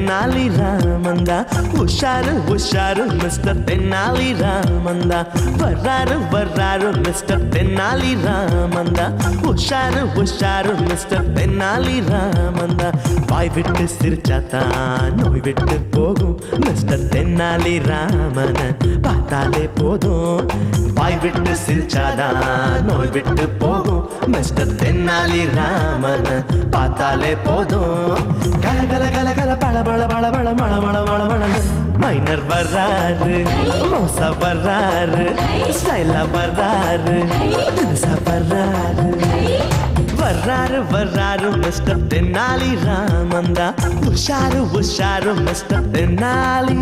தென்னாலி ராமந்தா உஷாரு உஷாரு மிஸ்டர் தென்னாலி ராமந்தா வர்றாரு வர்றாரு மிஸ்டர் தென்னாலி ராமந்தா உஷாரு உஷாரு மிஸ்டர் தென்னாலி ராமந்தா வாய் விட்டு சிரிச்சாத்தான் நோய் விட்டு போகும் மிஸ்டர் தென்னாலி ராமன பார்த்தாலே போதும் வாய் விட்டு சிரிச்சாதான் நோய் விட்டு போகும் மிஸ்டர் தென்னாலி ராமன பார்த்தாலே போதும் கல கல கல கல பள பள பள பள மள மள மள மள மைனர் வர்றாரு மோசா வர்றாரு ஸ்டைலா வர்றாரு தினுசா வர்றாரு வர்றாரு வர்றாரு மிஸ்டர் தென்னாலி ராமந்தா உஷாரு உஷாரு மிஸ்டர் தென்னாலி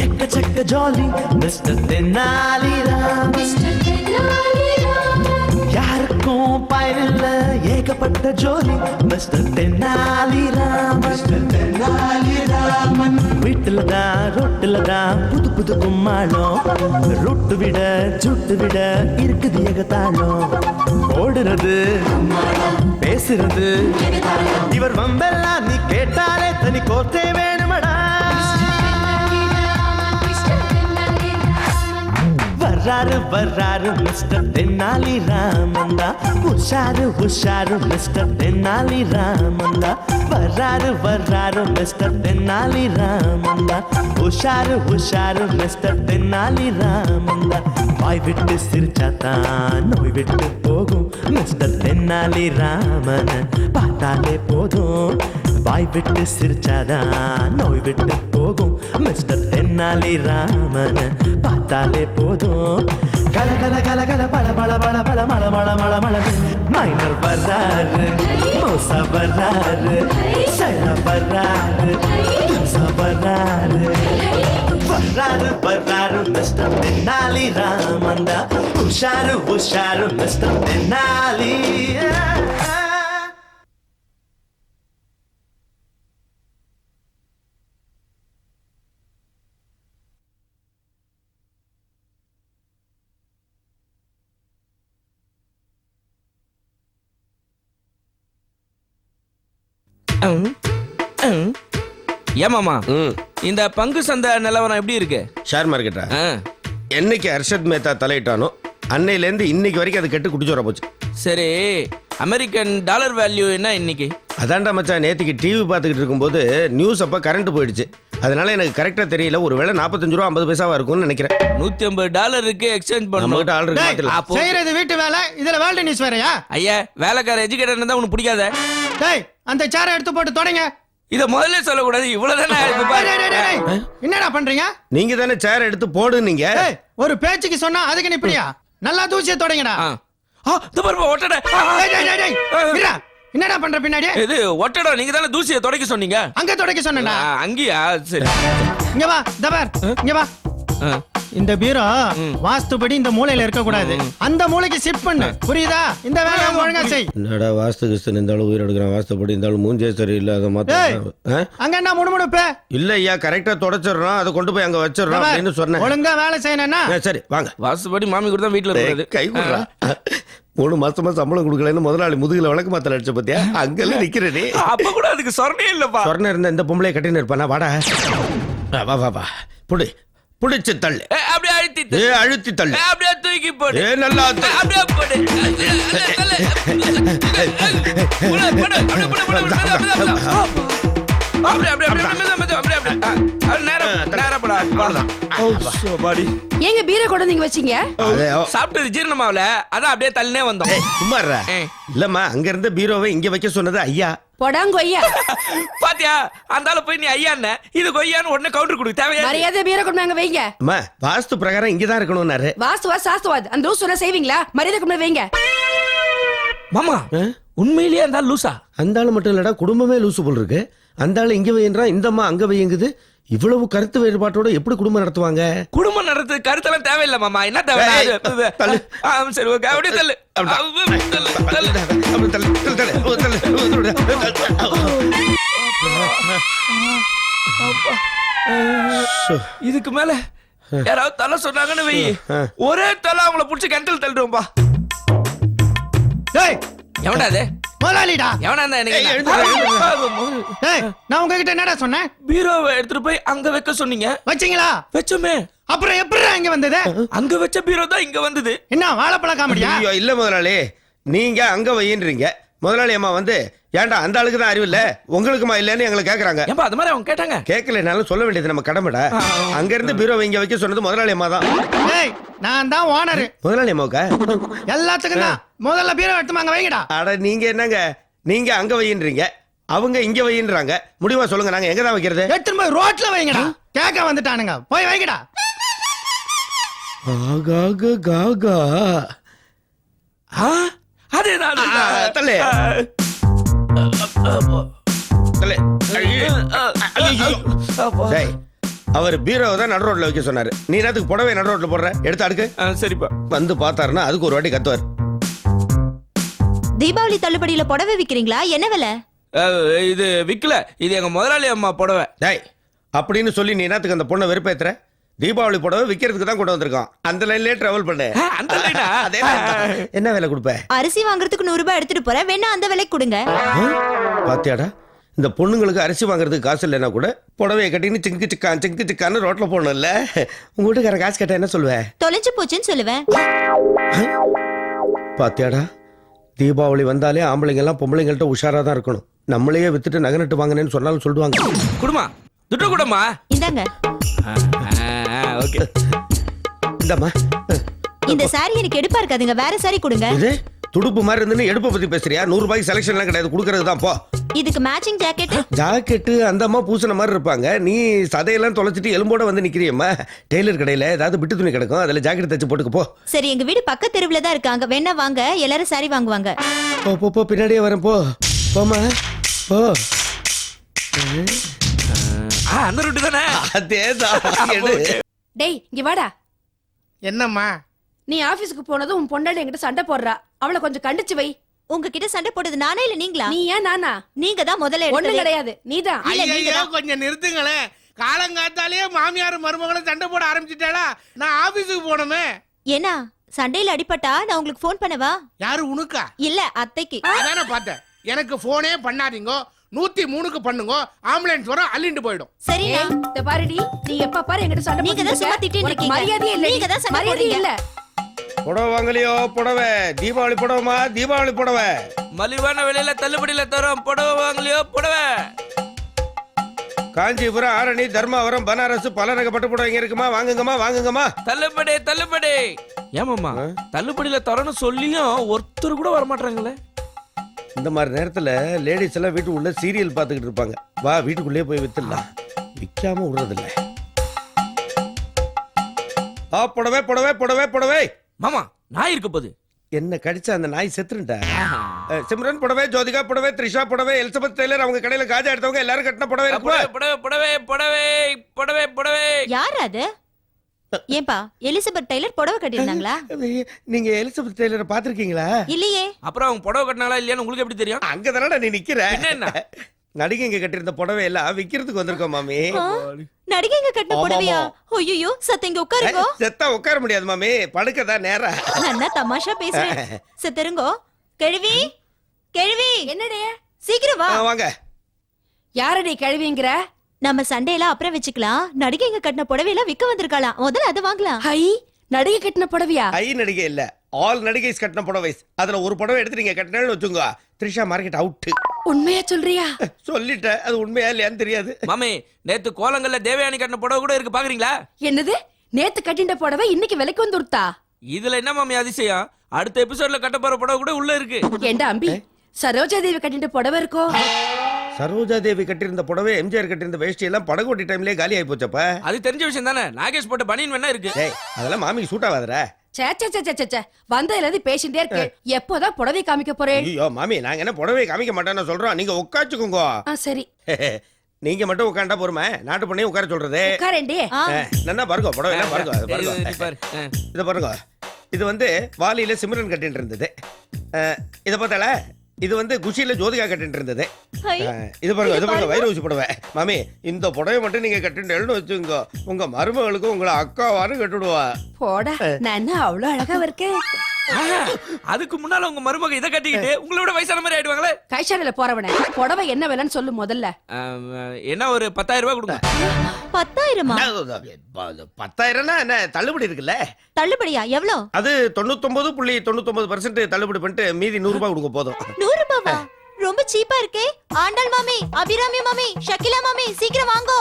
எக்கச்சக்க ஜாலி மிஸ்டர் தென்னாலி ராம் யாருக்கும் பயனில்ல ஏகப்பட்ட ஜோலி மிஸ்டர் தென்னாலி ராம் மிஸ்டர் தென்னாலி ராமன் வீட்டுலதான் ரொட்டுலதான் புது புது கும்மாளம் ரொட்டு விட சுட்டு விட இருக்குது ஏகத்தாளம் ஓடுறது பேசுறது இவர் வம்பெல்லாம் நீ கேட்டாலே தனி கோத்தே வேணுமடா வர்றாரு வர்றாரு மிஸ்டர் தென்னாலி ராமந்தா உஷாரு உஷாரு மிஸ்டர் தென்னாலி ராமந்தா வர்றாரு வர்றாரு மிஸ்டர் தென்னாலி ராமந்தா உஷாரு உஷாரு மிஸ்டர் தென்னாலி ராமந்தா வாய் விட்டு சிரிச்சாத்தான் நோய் விட்டு போகும் மிஸ்டர் தென்னாலி ராமன பார்த்தாலே போதும் வாய் விட்டு சிரிச்சாதான் நோய் விட்டு போகும் மிஸ்டர் தென்னாலி ராமன பார்த்தாலே போதும் கல கல கல கல பல பல பல பல மள மள மள மள மைனர் வர்றாரு மோசா வர்றாரு சைலா வர்றாரு வர்றாரு வர்றாரு வர்றாரு மிஸ்டர் தென்னாலி ராமந்தா உஷாரு உஷாரு மிஸ்டர் தென்னாலி ஏமாமா இந்த பங்கு சந்தை நிலவரம் எப்படி இருக்கு? ஷேர் மார்க்கெட்டா என்னைக்கு ஹர்ஷத் மேத்தா தலையிட்டானோ அன்னையிலேருந்து இன்னைக்கு வரைக்கும் அது கெட்டு குடிச்சோர போச்சு. சரி, அமெரிக்கன் டாலர் வேல்யூ என்ன இன்னைக்கு? அதான்டா மச்சான், நேற்றுக்கு டிவி பார்த்துக்கிட்டு இருக்கும்போது நியூஸ் அப்போ கரண்ட் போயிடுச்சு. அதனால எனக்கு கரெக்டாக தெரியல, ஒரு வேளை 45 ரூபா 50 பைசாவா இருக்கும்னு நினைக்கிறேன். $150 எக்ஸ்சேஞ்ச் பண்ணணும். செய்யறது வீட்டு வேலை, இதுல வேர்ல்ட் நியூஸ் வேறயா? ஐயா, வேலைக்கார எஜுகேட்டர் இருந்தா உனக்கு பிடிக்காத. டேய், அந்த சேரை எடுத்து போட்டு தொடங்க. இத முதல்ல சொல்லக்கூடாது, இவ்வளவுதானே. என்னடா பண்றீங்க? நீங்க தானே சேர் எடுத்து போடுனீங்க. ஒரு பேச்சுக்கு சொன்னா அதுக்கு நீ இப்படியா? நல்லா தூசியை தொடங்கடா. என்னடா பண்ற பின்னாடி? இது ஒட்டடா, நீங்க தானே தூசியை துடைக்க சொன்னீங்க. அங்க துடைக்க சொன்னா அங்கயா? சரி, இங்க வா. தபார், இங்க வா. இந்த பீரோ வாஸ்துபடி இந்த மூலையில இருக்க கூடாது, அந்த மூலைக்கு ஷிஃப்ட் பண்ணு, புரியுதா? இந்த வேலையை ஒழுங்கா செய். என்னடா வாஸ்து கிறிஸ்தன் இந்த அளவு உயிர் எடுக்கிறான், வாஸ்துபடி இந்த அளவு மூஞ்சே சரி இல்ல, அதை மாத்த. அங்க என்ன முணுமுணுப்பே? இல்ல ஐயா, கரெக்டா தொடச்சிடுறோம், அதை கொண்டு போய் அங்க வச்சிடுறோம் அப்படின்னு சொன்னேன். ஒழுங்கா வேலை செய்யணும்னா சரி வாங்க. வாஸ்துபடி மாமி கூட தான் வீட்டுல இருக்காது. கை விடுறா. 3 மாசமா சம்பளம் கொடுக்கலன்னு முதலாளி முதுகுல விளக்கு மாத்தல அடிச்ச பத்தியா? அங்கெல்லாம் நிக்கிறேன். அப்ப கூட அதுக்கு சொர்ணே இல்லப்பா. சொர்ணம் இருந்தா இந்த பொம்பளை கட்டின்னு இருப்பானா? வாடா வா வா வா, புடி புடிச்சு தள்ளு. அப்படியே அழுத்தி அழுத்தி தள்ளு. அப்படியே தூக்கி போடு. நல்லா அப்படியே போடு. அப்படியே நேரா போடா ஏங்க பீரை கொண்டு நீங்க வச்சீங்க அதே, ஓ, சாப்பிட்டது ஜீரணமாவல அதான் அப்படியே தள்ளினே வந்தோம் ஏய், சும்மா இருடா. இல்லம்மா அங்க இருந்த பீரோவை இங்க வைக்க சொன்னது ஐயா. பொடாங்க ஐயா பாத்தியா அந்த ஆளு போய் நீ ஐயா இது கொய்யான்னு உடனே கவுண்டர் கொடுக்க தேவையா மரியாதை பீரை கொண்டு அங்க வைங்க. அம்மா வாஸ்து பிரகாரம் இங்கதான் இருக்கணும்னாரு. வாஸ்துவா சாஸ்துவாது அந்த ரூல்ஸ் சொன்னா செய்வீங்களா? மரியாதை கொண்டு வைங்க. மாமா உண்மையிலேயே அந்த ஆள் லூசா? அந்த ஆளு மட்டும் இல்லடா, குடும்பமே லூசு போல் இருக்கு. அந்த ஆளு இங்க வையன்றா, இந்த அம்மா அங்க வையுங்குது. இவ்வளவு கருத்து வேறுபாட்டோட எப்படி குடும்பம் நடத்துவாங்க? குடும்பம் நடத்து கருத்தெல்லாம் தேவையில்லை மாமா. என்ன தேவை? ஏய், தள்ளு. சரி ஓகே அப்படியே தள்ளு தள்ளு, தள்ளு. அப்படி தள்ளு, தள்ளு, தள்ளு, தள்ளு, தள்ளு. சோ, இதுக்கு மேல யாராவது தலை சொன்னாங்கன்னு வை, ஒரே தலை அவங்கள புடிச்சு கிணத்துல தள்ளிடுவோம்பா. டேய் எவன்டா அது? முதலாளிடா. எவனா இருந்தா ஏய், எழுந்துடா, எனக்கு டேய் நான் உங்ககிட்ட என்னடா சொன்னேன்? பீரோவை எடுத்துட்டு போய் அங்க வைக்க சொன்னீங்க. வச்சீங்களா? வச்சோமே. அப்புறம் எப்படிடா இங்க வந்தது? அங்க வச்ச பீரோ தான் இங்க வந்தது. என்ன வாழைப்பழம் காமெடியா? ஐயோ, இல்ல முதலாளி, நீங்க அங்க வையின்றீங்க. முதலாளி அம்மா வந்து ஏன்டா அந்த ஆளுக்கு தான் அறிவு இல்ல, உங்களுக்குமா இல்லன்னு எங்களை கேக்குறாங்க. ஏன்பா அது மாதிரி அவங்க கேட்டாங்க? கேட்கலனாலும் சொல்ல வேண்டியது நம்ம கடமைடா. அங்க இருந்து பீரோவை இங்க வைக்க சொன்னது முதலாளி அம்மா தான். டேய் நான் தான் ஓனர். முதலாளி அம்மாவுக்கா? எல்லாத்துக்கும் தான். முதல்ல பீரோ எடுத்து அங்க வைங்கடா. அட நீங்க என்னங்க, நீங்க அங்க வையின்றீங்க, அவங்க இங்க வையின்றாங்க. முடிவா சொல்லுங்க, நாங்க எங்க தான் வைக்கிறது? எடுத்துட்டு போய் ரோட்ல வைங்கடா. கேட்க வந்துட்டானுங்க, போய் வைங்கடா. ஆகாக காகா. அதேதான் தள்ளு. தள்ளு. ஐயோ. டேய், அவர் பீரோவை தான் நடு ரோட்ல வைக்க சொன்னாரு. நீ என்னத்துக்கு புடவை நடு ரோட்ல போடுற? எடுத்து அடுக்கு. சரிப்பா. வந்து பார்த்தாருன்னா அதுக்கு ஒரு வாட்டி கத்துவார். தீபாவளி தள்ளுபடியில புடவை விக்கிறீங்களா? என்ன விலை? இது விக்கல, இது எங்க முதலாளி அம்மா புடவை. டேய், அப்படின்னு சொல்லி நீ என்னத்துக்கு அந்த பொண்ணை வெறுப்பேத்துற? தீபாவளி புடவை விக்கிறதுக்கு தான் கொண்டு வந்திருக்கோம். அந்த லைன்லயே டிராவல் பண்ணு. அந்த லைனா? அதே line தான். என்ன விலை கொடுப்ப? அரிசி வாங்குறதுக்கு 100 ரூபாய் எடுத்துட்டு போறேன், வேணா அந்த விலைக்கு கொடுங்க. பாத்தியாடா, இந்த பொண்ணுங்களுக்கு அரிசி வாங்குறதுக்கு காசு இல்லைன்னா கூட புடவையை கட்டின்னு சிங்கு சிக்கான்னு ரோட்ல போகணும்ல. உங்க வீட்டுக்கார காசு கேட்டா என்ன சொல்லுவேன்? தொலைஞ்சு போச்சுன்னு சொல்லுவேன். பாத்தியாடா, தீபாவளி வந்தாலே ஆம்பளைங்க எல்லாம் பொம்பளைங்கள்ட்ட உஷாரா தான் இருக்கணும். நம்மளையே வித்துட்டு நகை நட்டு வாங்கினேன்னு சொன்னாலும் சொல்லுவாங்க. குடுமா துட்டு குடுமா. இந்தாங்க. ஓகே இந்தம்மா. இந்த சாரி எனக்கு எடுப்பா இருக்காதுங்க, வேற சாரி கொடுங்க. இது துடுப்பு மாதிரி இருந்து எடுப்பை பத்தி பேசுறியா? 100 ரூபாய்க்கு செலக்ஷன் எல்லாம் கிடையாது, கொடுக்கறது தான். போ. இதுக்கு மேட்சிங் ஜாக்கெட். ஜாக்கெட்டு அந்த அம்மா பூசின மாதிரி இருப்பாங்க. நீ சதையெல்லாம் தொலைச்சிட்டு எலும்போட வந்து நிக்கிறியம்மா. டெய்லர் கடையில ஏதாவது விட்டு துணி கிடக்கும், அதுல ஜாக்கெட் தச்சு போட்டுக்கு போ. சரி, எங்க வீடு பக்க தெருவுல தான் இருக்காங்க, வேணா வாங்க, எல்லாரும் சாரி வாங்குவாங்க. போ போ போ, பின்னாடியே வரேன். போ போமா போ. அந்த ரூட்டு தானே? அதேதான். டேய் இங்க வாடா. என்னம்மா? நீ ஆபீஸ்க்கு போனதும் உன் பொண்டாட்டி என்கிட்ட சண்டை போடுறா. அவளை கொஞ்சம் கண்டிச்சு வை. உங்ககிட்ட சண்டை போட்டது நானே இல்ல நீங்களா? நீ ஏன் நானா? நீங்க தான் முதல்ல ஒண்ணு எடுத்தது. கிடையாது, நீதான். இல்ல, நீங்க ஐயோ தான். கொஞ்சம் நிறுத்துங்களேன். காலங்காத்தாலேயே மாமியார் மருமகளும் சண்டை போட ஆரம்பிச்சிட்டாளா? நான் ஆபீஸுக்கு போனோமே. ஏன்னா சண்டையில அடிபட்டா நான் உங்களுக்கு ஃபோன் பண்ணவா? யாரு உனக்கா? இல்ல அத்தைக்கு. அதானே பார்த்தேன். எனக்கு போனே பண்ணாதீங்க, 103க்கு பண்ணுங்க, ஆம்புலன்ஸ் வரும், அள்ளிட்டு போயிடும். சரி, ஏய், இந்த பாருடி, நீ எப்ப பாரு என்கிட்ட சண்டை நீங்க தான் சும்மா திட்டிட்டு உனக்கு இருக்கீங்க. மரியாதையே இல்ல. நீங்க தான் சண்டை மரியாதையே போடுறீங்க. இல்ல. புடவை வாங்கலையோ? புடவை தீபாவளி புடவைமா, தீபாவளி புடவை. மலிவான விலையில தள்ளுபடியில தரோம். புடவை வாங்கலையோ? புடவை காஞ்சிபுரம், ஆரணி, தர்மாவரம், பனாரஸ், பல ரக பட்டு புடவைங்க இருக்குமா, வாங்குங்கம்மா வாங்குங்கம்மா. தள்ளுபடி தள்ளுபடி. ஏமாமா தள்ளுபடியில தரணும்னு சொல்லியும் ஒருத்தர் கூட வர மாட்டாங்களே. இந்த மாதிரி நேரத்துல லேடிஸ் எல்லாம் வீட்டுக்குள்ள சீரியல் பார்த்துக்கிட்டு இருப்பாங்க. வா வீட்டுக்குள்ளே போய் வித்துடலாம். விற்காம விடுறதில்ல. புடவை புடவை புடவை புடவை. மாமா நாய் இருக்க போது. என்ன கடிச்ச அந்த நாய் செத்துருண்டா. சிம்ரன் புடவை, ஜோதிகா புடவை, த்ரிஷா புடவை, எலிசபெத் டெய்லர் அவங்க கடையில காஜா எடுத்தவங்க எல்லாரும் கட்டின புடவை புடவை இருக்கு. புடவை புடவை புடவை புடவை புடவை. யார் அது? ஏன்பா எலிசபெத் டெய்லர் புடவை கட்டிருந்தாங்களா? நீங்க எலிசபெத் டெய்லரை பாத்திருக்கீங்களா? இல்லையே. அப்புறம் அவங்க புடவை கட்டினாங்களா இல்லையான்னு உங்களுக்கு எப்படி தெரியும்? அங்கதானடா நீ நிக்கிற. என்ன? நடிகைங்க கட்டிருந்த புடவை எல்லாம் விக்கிறதுக்கு வந்திருக்கோம் மாமி. நடிகைங்க கட்டின ஆமாமா. புடவையா? ஐயோ சத்தங்க உட்காருங்க. செத்தா உட்கார முடியாது மாமி, படுக்கதான் நேரா. நான் தமாஷா பேசுறேன். செத்தருங்கோ. கேள்வி கேள்வி. என்னடே? சீக்கிரம் வா. வாங்க. யாரடி கழுவிங்கிற? நம்ம சண்டையெல்லாம் அப்புறம் வச்சுக்கலாம். நடிகைங்க கட்டின புடவையெல்லாம் விக்க வந்திருக்கலாம், முதல்ல அதை வாங்கலாம். ஹை, நடிகை கட்டின புடவையா? ஐ நடிகை இல்ல, ஆல் நடிகைஸ் கட்டின புடவை. அதுல ஒரு புடவை எடுத்து நீங்க கட்டினு வச்சுங்க, த்ரிஷா மார்க்கெட் அவுட். உண்மையா சொல்றியா? சொல்லிட்டேன், அது உண்மையா இல்லையான்னு தெரியாது. மாமி நேத்து கோலங்கள்ல தேவயானி கட்டின புடவை கூட இருக்கு பாக்குறீங்களா? என்னது, நேத்து கட்டிண்ட புடவை இன்னைக்கு விலைக்கு வந்துருத்தா? இதுல என்ன மாமி அதிசயம்? அடுத்த எபிசோட்ல கட்ட போற புடவை கூட உள்ள இருக்கு. ஏண்டா அம்பி, சரோஜா தேவி கட்டிண்ட புடவை இருக்கோ? சரோஜா தேவி கட்டியிருந்த புடவை, எம்ஜிஆர் கட்டியிருந்த வேஷ்டி எல்லாம் படகோட்டி டைம்லயே காலி ஆகி போச்சப்ப. அது தெரிஞ்ச விஷயம் தானே. நாகேஷ் போட்ட பனியன் வேணா இருக்கு. டேய், அதெல்லாம் மாமிக்கு சூட் ஆகாதடா. சே சே சே சே சே, வந்ததுல இருந்து பேசிட்டே இருக்கு. எப்போதான் புடவை காமிக்க போறேன்? ஐயோ மாமி, நாங்க என்ன புடவையை காமிக்க மாட்டோம்னு சொல்றோம், நீங்க உட்காச்சுக்குங்க. சரி நீங்க மட்டும் உட்காண்டா போருமே, நாட்டு பண்ணி உட்கார சொல்றது. உட்காரண்டி. நல்லா பாருங்க, புடவை எல்லாம் பாருங்க, அது பாருங்க. இது பாரு. இத பாருங்க, இது வந்து வாலியில சிம்ரன் கட்டிட்டு இருந்தது. இத பார்த்தால, இது வந்து குஷியில ஜோதிகா கட்டிட்டு இருந்தது. இது பாருங்க, இது பாருங்க, வைர ஊசி புடவை. மாமி, இந்த புடவை மட்டும் நீங்க கட்டிட்டு வச்சுங்க, உங்க மருமகளுக்கு உங்களை அக்காவாரு கட்டுடுவா. போடா, நான் என்ன அவ்வளவு அழகா இருக்கேன்? அதுக்கு முன்னால உங்க மருமக இதை கட்டிக்கிட்டு உங்களோட வயசான மாதிரி ஆயிடுவாங்களே. கைஷாலையில போறவனே, புடவை என்ன விலைன்னு சொல்லு முதல்ல. என்ன ஒரு 10,000 ரூபாய் கொடுங்க. 10,000-மா? 10,000 என்ன தள்ளுபடி இருக்குல்ல? தள்ளுபடியா? எவ்வளவு? அது 99.99% தள்ளுபடி பண்ணிட்டு மீதி 100 ரூபாய் கொடுங்க போதும். 100 ரூபாவா? ரொம்ப சீப்பா இருக்கே. ஆண்டாள் மாமி, அபிராமி மாமி, ஷக்கிலா மாமி, சீக்கிரம் வாங்கோ.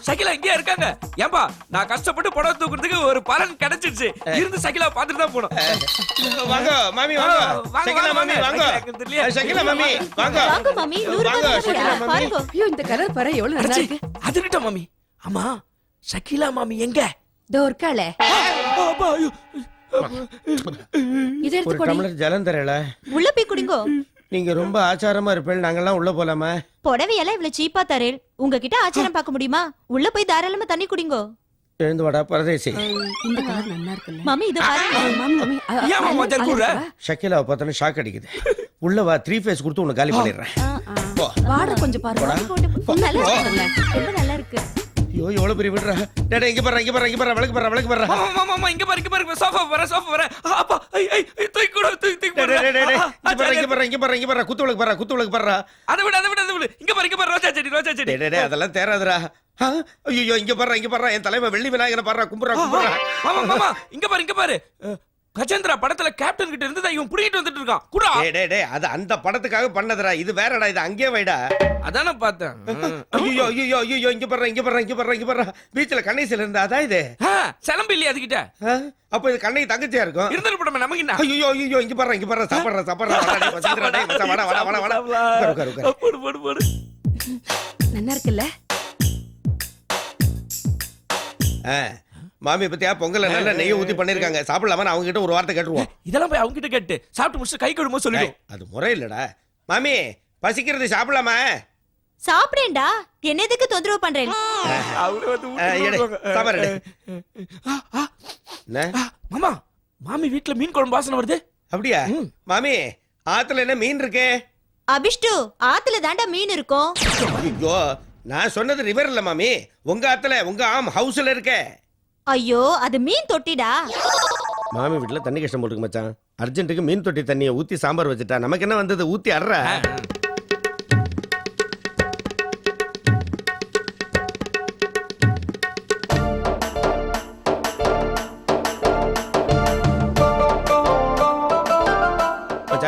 சகிலா இங்கே இருக்காங்க. ஏன்பா, நான் கஷ்டப்பட்டு புடவை தூக்குறதுக்கு ஒரு பலன் கிடைச்சிருச்சு. இருந்து சகிலா பாத்துட்டு தான் போனோம். வாங்க மாமி, வாங்க. சகிலா மாமி, வாங்க. சகிலா மாமி, வாங்க. வாங்க மாமி, 100 ரூபாய் தரேன். பாருங்க. ஐயோ, இந்த கலர் பாரு எவ்வளவு நல்லா இருக்கு. அதுக்கிட்ட மாமி. ஆமா, சகிலா மாமி எங்க? இதோ இருக்காளே. அப்பா, ஐயோ. இது எடுத்து ஒரு கொடி. டம்ளர் ஜலம் தரல. உள்ள போய் குடிங்கோ. நீங்க ரொம்ப ஆச்சாரமா இருப்பேன், நாங்கெல்லாம் உள்ள போலாமா? புடவையெல்லாம் இவ்வளவு சீப்பா தரேன். உங்ககிட்ட ஆச்சாரம் பார்க்க முடியுமா? உள்ள போய் தாராளமா தண்ணி குடிங்கோ. எழுந்து வாடா பரதேசி. இந்த கலர் நல்லா இருக்குல்ல. மாமி இத பாருங்க. மாமி மாமி ஏன் மாமா மச்சான் கூடுற? ஷக்கிலாவை பார்த்தோன்னே ஷாக் அடிக்குது. உள்ள வா, 3 ஃபேஸ் கொடுத்து உன்னை காலி பண்ணிடுறேன். போ. வாட கொஞ்சம் பாருங்க. நல்லா இருக்குல்ல. ரொம்ப நல்லா இருக்கு. ஐயோ, எவ்வளவு பெரிய விடுறா. டேடே, இங்க பாரு, இங்க பாரு, இங்க பாரு, விளக்கு பாரு, விளக்கு பாரு. மாமா இங்க பாரு, இங்க பாரு, சோஃபா வர, சோஃபா வர. அப்பா, தூக்கி கொடு, தூக்கி டேடே, டேடே, டேடே, இங்க பாரு, இங்க போடு. பாரு, இங்க பாரு, இங்க பாரு, குத்து விளக்கு பாரு, குத்து விளக்கு பாரு. அதை விடு. இங்க பாரு, ரோஜா செடி, ரோஜா செடி. டேடே, அதெல்லாம் தேராதுடா. ஐயோ, இங்க பாரு, இங்க பாரு, என் தலைவன் வெள்ளி விநாயகனை பாரு, கும்புறா. மாமா இங்க பாரு. கஜேந்திரா படத்துல கேப்டன் கிட்ட இருந்து இவன் புடிக்கிட்டு வந்துட்டு இருக்கான். குடா. டேய், அது அந்த படத்துக்காக பண்ணதுடா. இது வேறடா, இது அங்கேயே வைடா. அதானே பார்த்தேன். ஐயோ, இங்க பாரு. பீச்ல கண்ணீசில இருந்தா அதான் இது. சிலம்பு இல்லையா அதுகிட்ட? அப்ப இது கண்ணை தங்கச்சியா இருக்கும். இருந்துட்டு போட நமக்கு என்ன? ஐயோ, இங்க பாரு, சாப்பிடுற. வாடா. போடு. நல்லா இருக்குல்ல. மாமி பத்தியா பொங்கல நல்ல நெய்யை ஊத்தி பண்ணிருக்காங்க. சாப்பிடலாமா? அவங்க கிட்ட ஒரு வார்த்தை கேட்டுருவோம். இதெல்லாம் போய் அவங்க கிட்ட கேட்டு சாப்பிட்டு முடிச்சு கை கழுவுமோ சொல்லிடும். அது முறை இல்லடா. மாமி, பசிக்கிறது, சாப்பிடலாமா? சாப்பிடேன்டா. என்ன எதுக்கு தொந்தரவு பண்றேன்? அவளே வந்து சாப்பாடு. மாமா, மாமி வீட்ல மீன் குழம்பு வாசனை வருது. அப்படியா? மாமி, ஆத்துல என்ன மீன் இருக்கு? அபிஷ்டு, ஆத்துல தாண்டா மீன் இருக்கும். ஐயோ, நான் சொன்னது ரிவர் இல்ல மாமி, உங்க ஆத்துல, உங்க ஆம் ஹவுஸ்ல இருக்க. ஐயோ, அது மீன் தொட்டிடா. மாமி வீட்டுல தண்ணி கஷ்டம் போட்டுக்கு மச்சான். அர்ஜென்ட்டுக்கு மீன் தொட்டி தண்ணியை ஊத்தி சாம்பார் வச்சுட்டா. நமக்கு என்ன வந்தது, ஊத்தி அட்ற.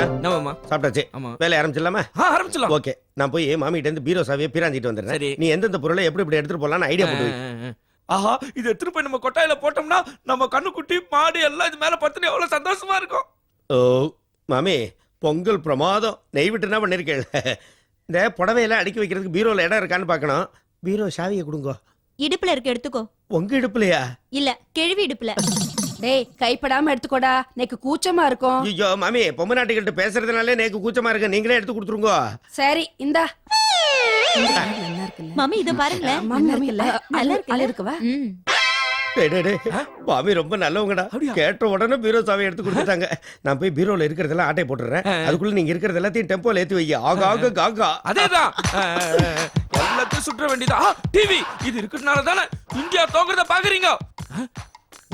என்னமாமா? சாப்பிட்டாச்சு. ஆமா. வேலை ஆரம்பிச்சிடலாமா? ஆரம்பிச்சலாம். ஓகே, நான் போய் மாமிகிட்ட இருந்து பீரோ சாவியை பிராஞ்சிட்டு வந்துடுறேன். சரி. நீ எந்தெந்த பொருளை எப்படி எடுத்துட்டு போலான்னு ஐடியா போட்டு வை. ஆஹா, இது எடுத்துட்டு போய் நம்ம கொட்டாயில போட்டோம்னா நம்ம கண்ணுக்குட்டி மாடு எல்லாம் இது மேல பத்துன்னு எவ்வளவு சந்தோஷமா இருக்கும். ஓ மாமி, பொங்கல் பிரமாதம். நெய் விட்டுனா பண்ணிருக்கேன். இந்த புடவையெல்லாம் அடுக்கி வைக்கிறதுக்கு பீரோல இடம் இருக்கான்னு பார்க்கணும். பீரோ சாவியை கொடுங்க. இடுப்புல இருக்கு, எடுத்துக்கோ. உங்க இடுப்புலையா? இல்ல, கிழவி இடுப்புல. டேய், கைப்படாம எடுத்துக்கோடா, எனக்கு கூச்சமா இருக்கும். ஐயோ மாமி, பொம்மை நாட்டுக்கிட்ட பேசுறதுனாலே எனக்கு கூச்சமா இருக்கு. நீங்களே எடுத்து கொடுத்துருங்க. சரி, இந்தா. நல்லா இருக்குல்ல. மாமி இத பாருங்களேன். மாமி இருக்குல்ல. நல்லா இருக்குல்ல? நல்லா இருக்குவா? ம். மாமி ரொம்ப நல்லவங்கடா. கேட்ட உடனே பீரோ சாவி எடுத்து கொடுத்துட்டாங்க. நான் போய் பீரோல இருக்கிறதெல்லாம் ஆட்டை போட்டுறேன். அதுக்குள்ள நீங்க இருக்கிறது எல்லாத்தையும் டெம்போல ஏத்தி வைங்க. ஆகா காகா. அதேதான். எல்லாத்தையும் சுற்ற வேண்டியதா. டிவி இது இருக்கிறதுனால தானே இந்தியா தோக்குறத பாக்குறீங்க.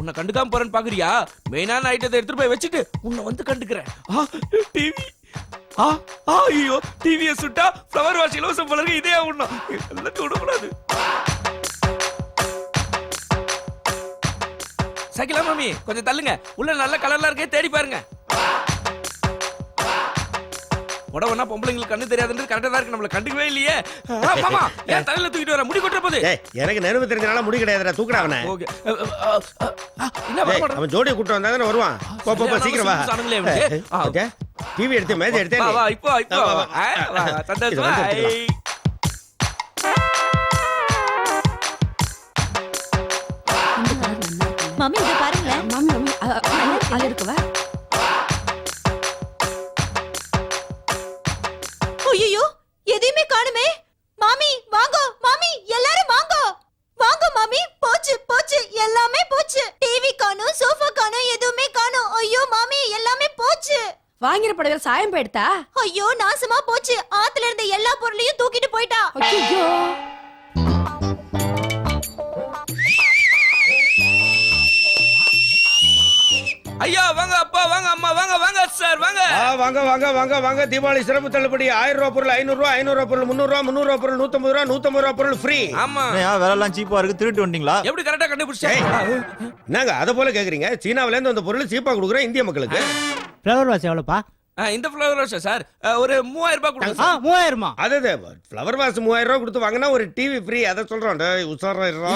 உன்னை கண்டுக்காம போறேன்னு பாக்குறியா? மெயினான ஐட்டத்தை எடுத்துட்டு போய் வச்சுட்டு உன்னை வந்து கண்டுக்கிறேன். டிவி. ஐயோ, டிவியை சுட்டா ஃப்ளவர் வாஷ் இலவசம் போல இருக்கு. இதே ஒண்ணும் எல்லாத்தையும் விடக்கூடாது. சகிலா மாமி, கொஞ்சம் தள்ளுங்க. உள்ள நல்ல கலர்லாம் இருக்கே, தேடி பாருங்க. புடவைனா பொம்பளைங்களுக்கு கண்ணு தெரியாதுன்றது கரெக்டா தான் இருக்கு, நம்மள கண்டுக்கவே இல்லையே. மாமா ஏன் தலையில தூக்கிட்டு வர, முடி கொட்டுற போது. ஏய் எனக்கு நெருப்பு தெரிஞ்சனால முடி கிடையாதுடா, தூக்குடா அவனை. ஓகே என்ன வர ஏய், மாட்டேன். அவன் ஜோடியை கூட்டு வந்தா தானே வருவான். போ போ போ, சீக்கிரம் வா. சாணுங்களே அவனுக்கு. ஓகே டிவி எடுத்து மேஜை எடுத்தே. வா வா இப்போ இப்போ வா, வா. வா, சந்தோஷம். இது வந்து எடுத்துக்கலாம். ஐ. மாமி இத பாருங்களேன். மாமி மாமி அது இருக்குவா. ஐயோ எதையுமே காணுமே. மாமி வாங்க, மாமி எல்லாரும் வாங்க. வாங்க மாமி, போச்சு போச்சு எல்லாமே போச்சு. டிவி காணோம், சோஃபா காணோம், எதுவுமே காணோம். ஐயோ மாமி எல்லாமே போச்சு. வாங்கின புடவையில சாயம் போயிடுதா? ஐயோ நாசமா போச்சு. ஆத்துல இருந்த எல்லா பொருளையும் தூக்கிட்டு போயிட்டா. ஐயோ ஐயா வாங்க, அப்பா வாங்க, அம்மா வாங்க, வாங்க சார் வாங்க. வாங்க வாங்க வாங்க வாங்க. தீபாவளி சிறப்பு தள்ளுபடி. 1000 ரூபாய் பொருள் 500 ரூபாய், 500 ரூபாய் பொருள் 300 ரூபாய், 300 ரூபாய் பொருள் 150 ரூபாய், 150 ரூபாய் பொருள் ஃப்ரீ. ஆமா விலைலாம் சீப்பா இருக்கு, திருட்டு வந்தீங்களா? எப்படி கரெக்டா கண்டுபிடிச்சேன்? என்னங்க அத போல கேக்குறீங்க? சீனாவுல இருந்து அந்த பொருள் சீப்பா கொடுக்குறேன் இந்திய மக்களுக்கு. ஃப்ளவர் வாஷ் எவ்வளோப்பா? இந்த ஃப்ளவர் ரோஸ் சார் ஒரு 3000 ரூபாய் கொடுங்க சார். 3000மா? அது ஃப்ளவர் வாஷ் 3000 ரூபாய் கொடுத்து வாங்கினா ஒரு டிவி ஃப்ரீ. அத சொல்றோம். டேய் உசாரா இருடா.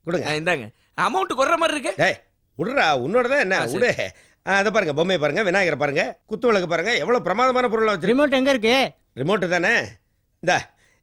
கொடுங்க. இந்தாங்க அமௌண்ட் குறைற மாதிரி இருக்கு. டேய் விடுறா, உன்னோடதான் என்ன விடு. அதை பாருங்க, பொம்மையை பாருங்க, விநாயகரை பாருங்க, குத்து விளக்கு பாருங்க, எவ்வளவு பிரமாதமான பொருளை வச்சிருக்கீங்க. ரிமோட் எங்க இருக்கு? ரிமோட் தானே.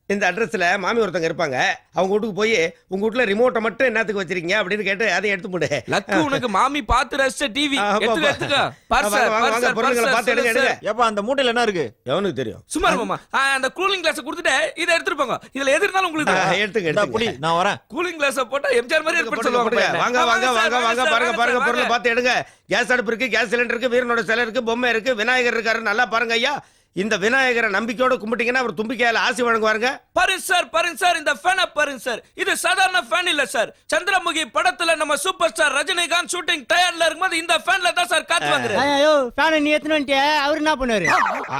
இந்த அட்ரஸ்ல மாமி ஒருத்தங்க இருப்பாங்க. அவங்க வீட்டுக்கு போய் உங்க வீட்டுல ரிமோட்டை மட்டும் என்னத்துக்கு வச்சிருக்கீங்க அப்படின்னு கேட்டு அதை எடுத்து போடு. லக்கு உனக்கு மாமி பாத்து ரசிச்ச டிவி எடுத்துக்க எடுத்துக்க. வாங்க பொருள்களை பார்த்து எடுங்க எடுங்க. ஏப்பா அந்த மூட்டையில என்ன இருக்கு? எவனுக்கு தெரியும்? சும்மா மாமா அந்த கூலிங் கிளாஸ் கொடுத்துட்டு இதை எடுத்துட்டு போங்க. இதுல எது இருந்தாலும் உங்களுக்கு எடுத்துங்க இந்தா புடி, எடுத்துங்க. நான் வரேன். கூலிங் கிளாஸ் போட்டா எம்ஜிஆர் மாதிரி இருப்பேன்னு போடுங்க, போடுங்க. சொல்லுவாங்க. வாங்க வாங்க வாங்க வாங்க பாருங்க பாருங்க பொருளை பார்த்து எடுங்க. கேஸ் அடுப்பு இருக்கு, கேஸ் சிலிண்டர் இருக்கு, வீரனோட சிலை இருக்கு, பொம்மை இருக்கு, விநாயகர் இருக்காரு. நல்லா பாருங்க ஐயா. இந்த விநாயகரை நம்பிக்கையோட கும்பிட்டீங்கன்னா அவர் தும்பிக்கையால ஆசி வழங்குவாருங்க. பாருங்க சார் இந்த ஃபேனை பாருங்க சார். இது சாதாரண ஃபேன் இல்ல சார். சந்திரமுகி படத்துல நம்ம சூப்பர் ஸ்டார் ரஜினிகாந்த் ஷூட்டிங் டயர்ல இருக்கும்போது இந்த ஃபேன்ல தான் சார் காத்து வாங்குறாரு. ஐயோ ஃபேனை நீ எத்தனை வந்துட்டியா? அவர் என்ன பண்ணுவாரு?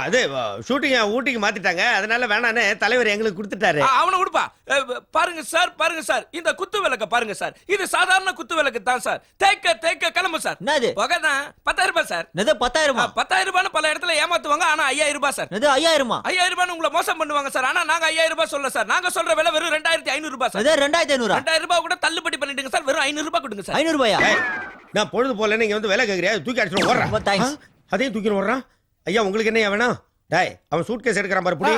அது ஷூட்டிங் ஊட்டிக்கு மாத்திட்டாங்க, அதனால வேணான்னு தலைவர் எங்களுக்கு கொடுத்துட்டாரு. அவனை கொடுப்பா. பாருங்க சார் இந்த குத்து விளக்க பாருங்க சார். இது சாதாரண குத்து விளக்கு தான் சார். தேக்க கிளம்பு சார். என்னது? பகதான் 10000 ரூபாய் சார். என்னது 10000? 10000 ரூபாய் பல இடத்துல ஏமாத்துவாங்க. ஆனா 5000 ரூபாய் சார். என்னது 5000? 5000 ரூபாய் உங்களை மோசம் பண்ணுவாங்க சார். ஆனா நாங்க 5000 ரூபாய் சொல்ல சார். நாங்க சொல்ற விலை வெறும் 2500 ரூபாய் சார். அது 2500? 2000 ரூபாய் கூட தள்ளுபடி பண்ணிட்டுங்க சார். வெறும் 500 ரூபாய் கொடுங்க சார். 500 ரூபாயா? நான் பொழுது போல நீங்க வந்து வேலை கேக்குறியா? தூக்கி அடிச்சு ரொம்ப ஓடுறான். தேங்க்ஸ். அதையும் தூக்கி ஓடுறான். ஐயா உங்களுக்கு என்ன வேணும்? டேய் அவன் சூட்கேஸ் எடுக்கறான் பாரு புடி.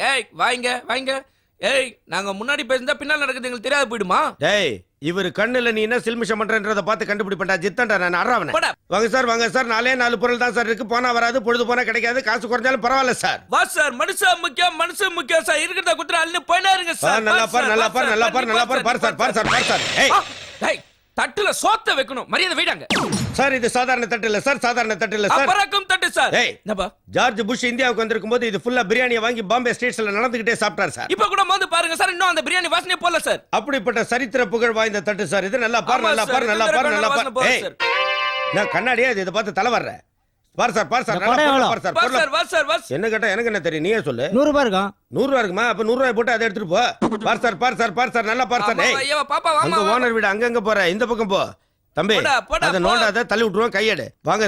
ஏய் வாங்க. ஏய் நாங்க முன்னாடி பேசினா பின்னால நடக்குது எங்களுக்கு தெரியாது போய்டுமா? டேய் இவர் கண்ணுல நீ என்ன சில்மிஷம் பண்றன்றத பார்த்து கண்டுபிடிப்பேன்டா. ஜித்தன்டா நான் அறவனே. போடா. வாங்க சார் 4 பொருள் தான் சார் இருக்கு. போனா வராது, பொழுது போனா கிடைக்காது, காசு குறைஞ்சாலும் பரவாயில்ல சார். வா சார், மனுஷன் முக்கியம் சார். இருக்கிறத குத்துற அள்ளி போயினா இருங்க சார். நல்லா பாரு சார். ஏய் தட்டுல சோத்த வைக்கணும். மரியாதை வைடாங்க சார். இது சாதாரண தட்டு இல்ல சார், சாதாரண தட்டு இல்ல சார். பறக்கும் தட்டு சார். ஏய் என்னப்பா? ஜார்ஜ் புஷ் இந்தியாவுக்கு வந்திருக்கும் போது இது ஃபுல்லா பிரியாணியை வாங்கி பாம்பே ஸ்ட்ரீட்ஸ்ல நடந்துகிட்டே சாப்பிட்டார் சார். இப்ப கூட வந்து பாருங்க சார், இன்னும் அந்த பிரியாணி வாசனையே போல சார். அப்படிப்பட்ட சரித்திர புகழ் வாய்ந்த தட்டு சார் இது. நல்லா பாரு. நான் கண்ணாடியா இதை பார்த்து தலை வர்றேன். பாரு சார். என்ன கேட்டா எனக்கு என்ன தெரியும், நீயே சொல்லு. 100 ரூபாய் இருக்கும். 100 ரூபாய் இருக்குமா? அப்ப 100 ரூபாய் போட்டு அதை எடுத்துட்டு போ. பாரு சார் நல்லா பாரு சார். ஐயா பாப்பா அங்க வாமா. ஓனர் வீடு அங்கங்க போற, இந்த பக்கம் போ தம்பி. போடா, அத நோண்டாத, தள்ளி விட்டுருவோம் கையெடு. வாங்க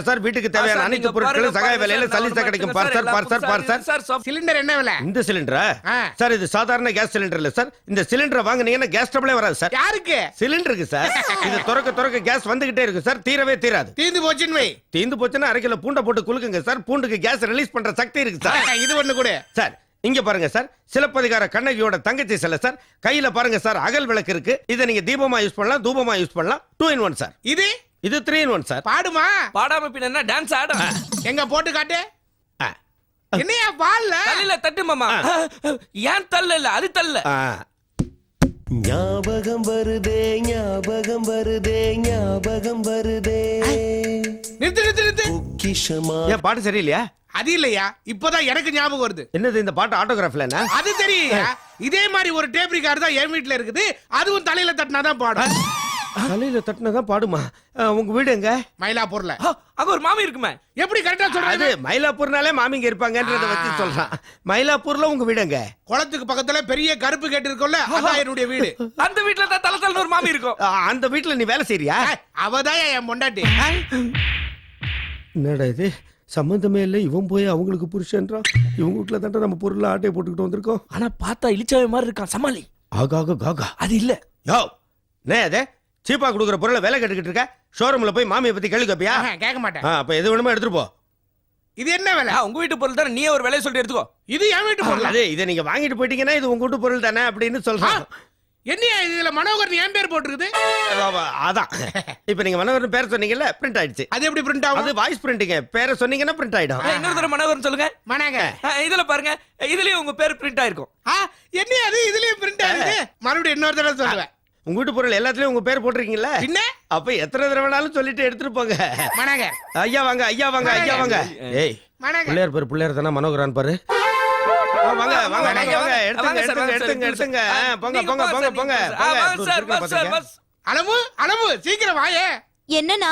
சார் வீட்டுக்கு தேவையான அனைத்து பொருட்களும் சகாய விலையில சல்லிசா கிடைக்கும். பார் சார். சிலிண்டர் என்ன விலை? இந்த சிலிண்டரா ஆ. சார்? இது சாதாரண கேஸ் சிலிண்டர் இல்ல சார். இந்த சிலிண்டரை வாங்குனீங்கன்னா கேஸ் ட்ரபிளே வராது சார். யாருக்கு? சிலிண்டருக்கு சார். இது திறக்க கேஸ் வந்துகிட்டே இருக்கு சார். தீரவே தீராது. தீந்து போச்சுன்னு வை. தீந்து போச்சுன்னா 1/2 கிலோ பூண்டை போட்டு குலுக்குங்க சார். பூண்டுக்கு கேஸ் ரிலீஸ் பண்ற சக்தி இருக்கு சார். இது ஒண்ணு கூட சார் இங்க பாருங்க சார், சிலப்பதிகார கண்ணகியோட தங்கச்சி சிலை சார். கையில பாருங்க சார் அகல் விளக்கு இருக்கு. இதை நீங்க தீபமா யூஸ் பண்ணலாம், தூபமா யூஸ் பண்ணலாம். 2 in 1 சார். இது 3 in 1 சார். பாடுமா? பாடாம பின்ன என்ன டான்ஸ் ஆடும்? எங்க போட்டு காட்டு. ஆ. என்னையா பால்ல? தலையில தட்டு மாமா. ஏன் தள்ள இல்ல, அது தள்ள. ஆ. ஞாபகம் வருதே நிறுத்து. பொக்கிஷமா. ஏன் பாட்டு சரியில்லையா? அது இல்லையா, இப்பதான் எனக்கு ஞாபகம் வருது. என்னது இந்த பாட்டு ஆட்டோகிராஃப்ல என்ன? அது தெரியுயா. இதே மாதிரி ஒரு டேப் ரிகார்டு தான் என் வீட்டுல இருக்குது. அதுவும் தலையில தட்டினாதான் பாடும். தலையில தட்டினதான் பாடுமா? உங்க வீடு எங்க? மயிலாப்பூர்ல. அங்க ஒரு மாமி இருக்குமே. எப்படி கரெக்டா அது சொல்றது? மயிலாப்பூர்னாலே மாமிங்க இருப்பாங்கன்றத வச்சு சொல்றான். மயிலாப்பூர்ல உங்க வீடு எங்க? குளத்துக்கு பக்கத்துல பெரிய கருப்பு கேட்டு இருக்கும்ல, அதான் என்னுடைய வீடு. அந்த வீட்டுல தான் தலை ஒரு மாமி இருக்கும். அந்த வீட்டுல நீ வேலை செய்றியா? அவதான் என் பொண்டாட்டி. என்னடா இது சம்பந்தமே இல்லை இவன் போய் அவங்களுக்கு புருஷன்றான். இவங்க வீட்டுல தாண்டா நம்ம பொருள் ஆட்டையை போட்டுக்கிட்டு வந்திருக்கோம். ஆனா பார்த்தா இளிச்சாவே மாதிரி இருக்கான் சமாளி. ஆகாக காகா. அது இல்ல. யோ நே அதே சீப்பா கொடுக்குற பொருளை வேலை கட்டுக்கிட்டு இருக்க. ஷோரூம்ல போய் மாமியை பத்தி கேள்வி கேப்பியா? கேட்க மாட்டேன். அப்ப எது வேணுமோ எடுத்துட்டு போ. இது என்ன வேலை? உங்க வீட்டு பொருள் தானே, நீயே ஒரு விலையை சொல்லிட்டு எடுத்துக்கோ. இது என் வீட்டு பொருள். அதே இதை நீங்க வாங்கிட்டு போயிட்டீங்கன்னா இது உங்க வீட்டு பொருள் தானே அப்படின்னு சொல்றான். என்னையா இதுல மனோகர் என் பேர் போட்டுருக்குது? அதான் இப்ப நீங்க மனோகரன் பேரை சொன்னீங்கல்ல, பிரிண்ட் ஆயிடுச்சு. அது எப்படி பிரிண்ட் ஆகும்? அது வாய்ஸ் பிரிண்டிங்க. பேரை சொன்னீங்கன்னா பிரிண்ட் ஆயிடும். இன்னொரு தடவை மனோகரன் சொல்லுங்க. மனோகர். இதுல பாருங்க, இதுலயும் உங்க பேர் பிரிண்ட் ஆயிருக்கும். என்னையா அது இதுலயும் பிரிண்ட் ஆகுது? மறுபடியும் இன்னொரு தடவை சொல்லுவேன். உங்க வீட்டு பொருள் எல்லாத்துலயும் உங்க பேர் போட்டிருக்கீங்கல்ல, பின்ன அப்ப எத்தனை தடவை வேணாலும் சொல்லிட்டு எடுத்துட்டு போங்க. மனோகர். ஐயா வாங்க, ஐயா வாங்க, ஐயா வாங்க. ஏய் மனோகர். பிள்ளையார் பேர் பிள்ளையார் தானே, மனோகரான் பாரு. வாங்க வாங்க வாங்க வாங்க, எடுத்துங்க எடுத்துங்க எடுத்துங்க எடுத்துங்க. போங்க போங்க போங்க போங்க. அளவு அளவு சீக்கிரம் வாயே. என்னன்னா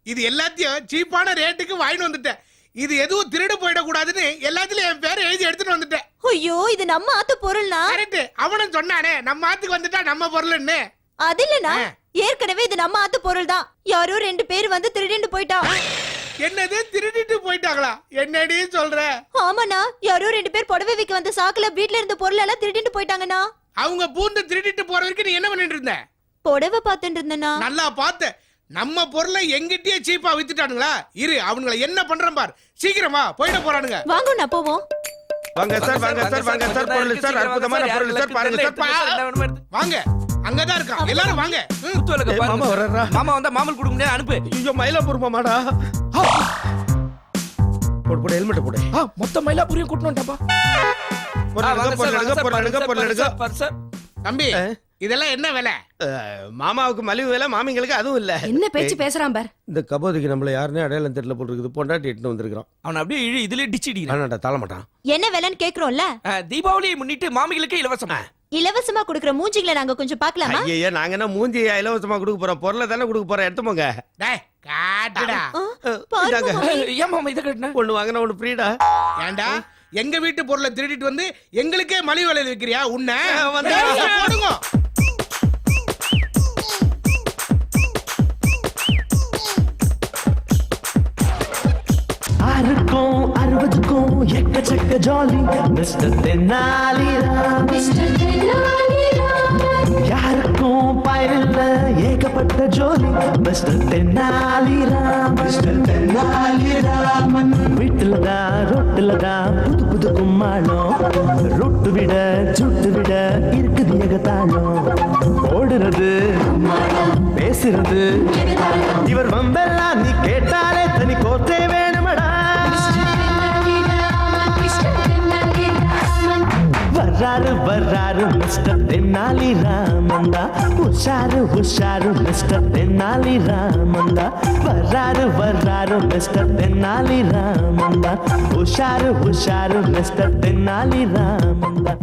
இது எல்லாத்தையும் சீப்பான ரேட்டுக்கு வாங்கிட்டு வந்துட்டேன். இது எதுவும் திருடு போயிடக்கூடாதுன்னு எல்லாத்துலயும் என் பேரை எழுதி எடுத்துட்டு வந்துட்டேன். ஐயோ இது நம்ம ஆத்து பொருள்னா. கரெக்ட். அவனும் சொன்னானே நம்ம ஆத்துக்கு வந்துட்டா நம்ம பொருள்னு. அது இல்லனா ஏற்கனவே இது நம்ம ஆத்து பொருள் தான். யாரோ 2 பேர் வந்து திருடிட்டு போயிட்டா. என்னது திருடிட்டு போயிட்டாங்களா? என்னடி சொல்ற? ஆமாண்ணா, யாரோ 2 பேர் புடவை விக்க வந்த சாக்குல வீட்ல இருந்த பொருள் எல்லாம் திருடிட்டு போயிட்டாங்கண்ணா. அவங்க பூந்து திருடிட்டு போற வரைக்கும் நீ என்ன பண்ணிட்டு இருந்த? புடவை பார்த்துட்டு இருந்தேண்ணா. நல்லா பார்த்து. நம்ம பொருளை எங்கிட்டயே சீப்பா வித்துட்டானுங்களா? இரு அவனுங்களை என்ன பண்றேன் பார். சீக்கிரமா போயிட போறானுங்க. வாங்கண்ணா போவோம். வாங்க சார் வாங்க சார் வாங்க சார். பொருள் சார், அற்புதமான பொருள் சார், பாருங்க சார். வாங்க அங்கதான் இருக்கான். எல்லாரும் வாங்க. மாமா வர்றா. மாமா வந்தா மாமல் கொடுக்க முடியாது, அனுப்பு. ஐயோ மயிலாப்பூர் மாமாடா. போடு போடு ஹெல்மெட் போடு. மொத்த மயிலாப்பூரையும் கூட்டிட்டு வந்துட்டாப்பா. பொருள் எடுங்க பொருள் எடுங்க பொருள் எடுங்க. தம்பி இதெல்லாம் என்ன விலை? மாமாவுக்கு மலிவு விலை, மாமிங்களுக்கு அதுவும் இல்ல. என்ன பேச்சு பேசுறான் பார். இந்த கபோதிக்கு நம்மள யாருன்னு அடையாளம் தெரியல போல் இருக்குது. பொண்டாட்டி எட்டு வந்திருக்கான். அவன் அப்படியே இழு, இதுலயே டிச்சிடி. ஆனாடா தாள மாட்டான். என்ன விலைன்னு கேக்குறோம்ல. தீபாவளியை முன்னிட்டு மாமிகளுக்கு இலவசமா. இலவசமா குடுக்குற மூஞ்சிகளை நாங்க கொஞ்சம் பார்க்கலாமா? ஐயா நாங்க என்ன மூஞ்சி இலவசமா கொடுக்க போறோம்? பொருளை தானே கொடுக்க போறோம். எடுத்து போங்க. டேய் காட்டுடா. பாருங்க மாமி. ஏன் மாமா இதை கட்டின? ஒண்ணு வாங்கினா ஒண்ணு ஃப்ரீடா. ஏண்டா எங்க வீட்டு பொருளை திருடிட்டு வந்து எங்களுக்கே மலிவு விலையில விக்கிறியா? உன்னை வந்து போடுங்க. ஆறுக்கும் 60க்கும் எக்கச்சக்க ஜாலி மிஸ்டர் தென்னாலிராம். யாருக்கும் பயனில்ல ஏகப்பட்ட ஜோலி மிஸ்டர் தென்னாலிராம். மிஸ்டர் தென்னாலிராமன் வீட்டுலதான் ரொட்டுலதான் புது புது கும்மாளம். ரொட்டு விட சுட்டு விட இருக்குது ஏகத்தாளம். ஓடுறது பேசுறது இவர் வம்பெல்லாம் நீ கேட்டாலே தனி கோத்தே வேணுமடா. வர்றாரு வர்றாரு மிஸ்டர் தென்னாலி ராமந்தா. உஷாரு உஷாரு மிஸ்டர் தென்னாலி ராமந்தா. வர்றாரு வர்றாரு மிஸ்டர் தென்னாலி ராமந்தா. உஷாரு உஷாரு மிஸ்டர் தென்னாலி ராமந்தா.